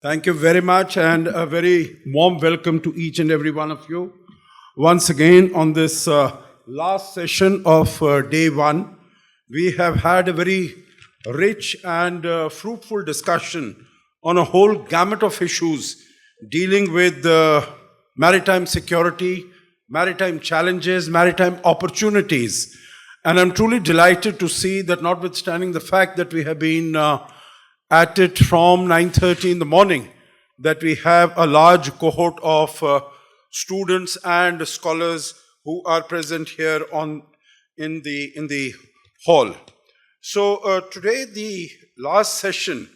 Thank you very much, and a very warm welcome to each and every one of you. Once again, on this last session of day one, we have had a very rich and fruitful discussion on a whole gamut of issues dealing with maritime security, maritime challenges, maritime opportunities. And I'm truly delighted to see that, notwithstanding the fact that we have been at it from 9:30 in the morning, that we have a large cohort of students and scholars who are present here in the hall. So today, the last session,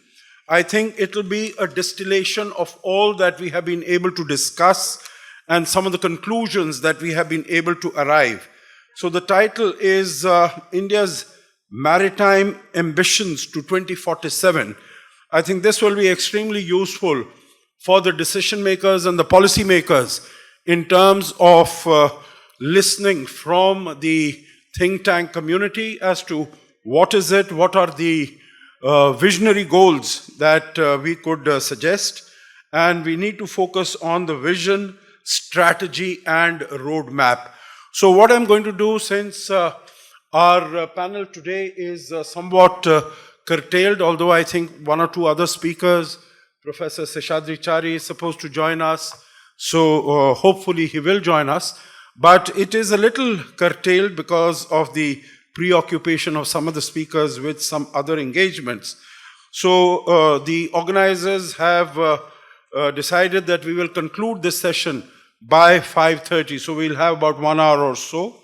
I think it will be a distillation of all that we have been able to discuss and some of the conclusions that we have been able to arrive. So the title is India's Maritime Ambitions to 2047. I think this will be extremely useful for the decision makers and the policy makers in terms of listening from the think tank community as to what is it, what are the visionary goals that we could suggest. And we need to focus on the vision, strategy, and roadmap. So what I'm going to do, since our panel today is somewhat curtailed, although I think one or two other speakers, Professor Seshadri Chari is supposed to join us, so hopefully he will join us. But it is a little curtailed because of the preoccupation of some of the speakers with some other engagements. So the organizers have decided that we will conclude this session by 5:30. So we'll have about 1 hour or so.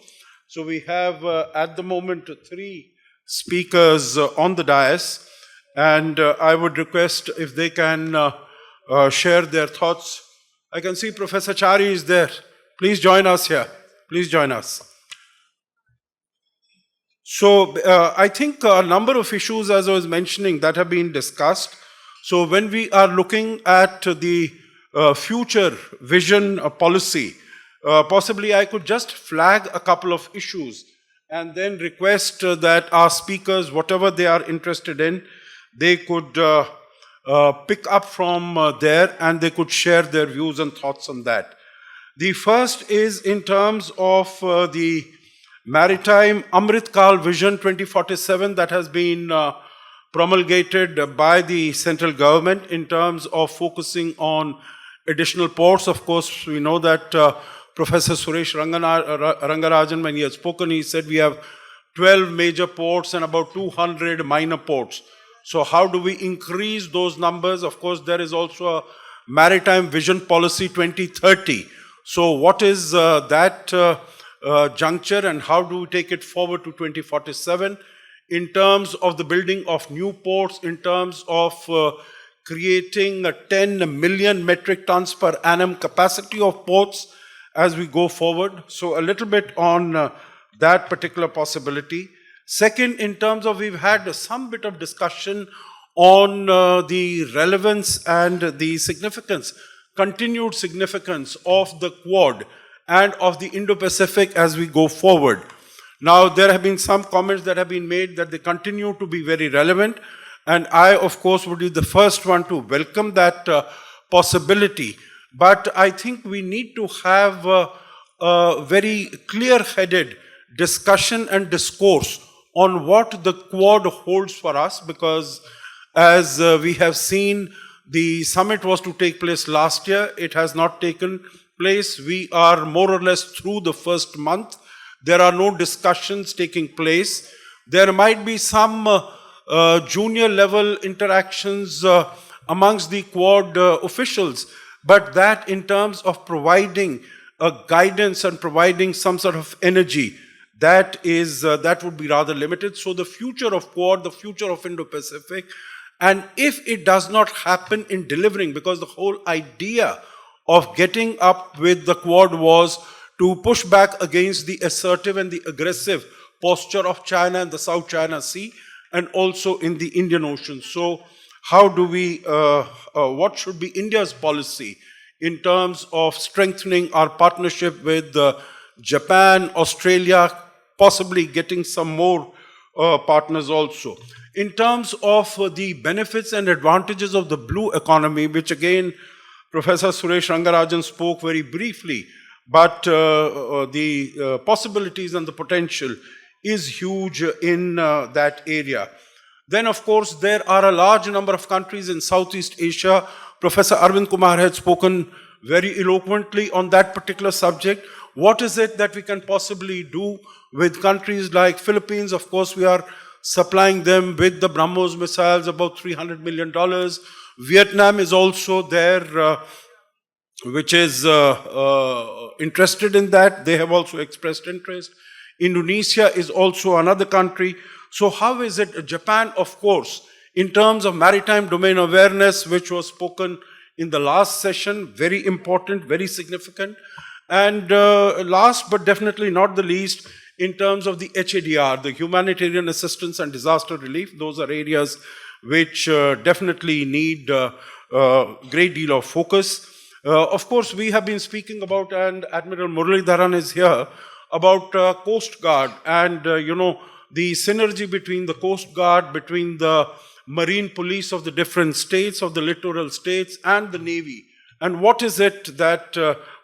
So we have at the moment 3 speakers on the dais, and I would request if they can share their thoughts. I can see Professor Chari is there. Please join us here. Please join us. So I think a number of issues, as I was mentioning, that have been discussed. So when we are looking at the future vision policy, possibly I could just flag a couple of issues and then request that our speakers, whatever they are interested in, they could pick up from there and they could share their views and thoughts on that. The first is in terms of the Maritime Amrit Kal Vision 2047 that has been promulgated by the central government in terms of focusing on additional ports. Of course, we know that Professor Suresh Rangarajan, when he had spoken, he said we have 12 major ports and about 200 minor ports. So how do we increase those numbers? Of course, there is also a Maritime Vision Policy 2030. So what is that juncture, and how do we take it forward to 2047 in terms of the building of new ports, in terms of creating a 10 million metric tons per annum capacity of ports as we go forward. So a little bit on that particular possibility. Second, in terms of, we've had some bit of discussion on the relevance and the significance, continued significance of the Quad and of the Indo-Pacific as we go forward. Now, there have been some comments that have been made that they continue to be very relevant, and I, of course, would be the first one to welcome that possibility. But I think we need to have a very clear-headed discussion and discourse on what the Quad holds for us, because as we have seen, the summit was to take place last year. It has not taken place. We are more or less through the first month. There are no discussions taking place. There might be some junior level interactions amongst the Quad officials, but that in terms of providing guidance and providing some sort of energy, that would be rather limited. So the future of Quad, the future of Indo-Pacific, and if it does not happen in delivering, because the whole idea of getting up with the Quad was to push back against the assertive and the aggressive posture of China in the South China Sea and also in the Indian Ocean. So how do we, what should be India's policy in terms of strengthening our partnership with Japan, Australia, possibly getting some more partners also. in terms of the benefits and advantages of the blue economy, which again, Professor Suresh Rangarajan spoke very briefly, but the possibilities and the potential is huge in that area. Then, of course, there are a large number of countries in Southeast Asia. Professor Arvind Kumar had spoken very eloquently on that particular subject. What is it that we can possibly do with countries like Philippines? Of course, we are supplying them with the BrahMos missiles, about $300 million. Vietnam is also there, which is interested in that. They have also expressed interest. Indonesia is also another country. So how is it? Japan, of course, in terms of maritime domain awareness, which was spoken in the last session, very important, very significant. And last but definitely not the least, in terms of the HADR, the humanitarian assistance and disaster relief, those are areas which definitely need a great deal of focus. Of course, we have been speaking about, and Admiral Muralidharan is here, about Coast Guard and, the synergy between the Coast Guard, between the Marine Police of the different states, of the littoral states, and the Navy. And what is it that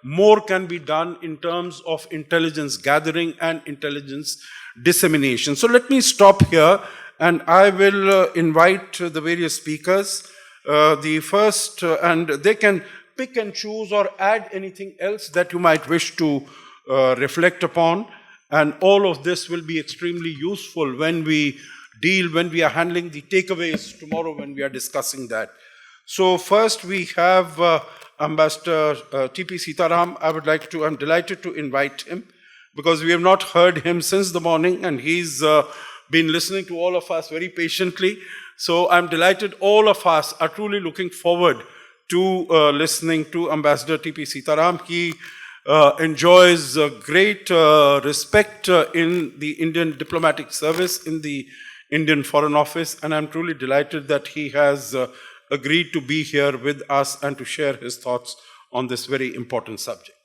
more can be done in terms of intelligence gathering and intelligence dissemination? So let me stop here, and I will invite the various speakers. The first, and they can pick and choose or add anything else that you might wish to reflect upon. And all of this will be extremely useful when we are handling the takeaways tomorrow when we are discussing that. So first we have Ambassador T.P. Sitaram. I'm delighted to invite him because we have not heard him since the morning, and he's been listening to all of us very patiently. So I'm delighted all of us are truly looking forward to listening to Ambassador T.P. Sitaram. He enjoys great respect in the Indian diplomatic service, in the Indian Foreign Office, and I'm truly delighted that he has agreed to be here with us and to share his thoughts on this very important subject.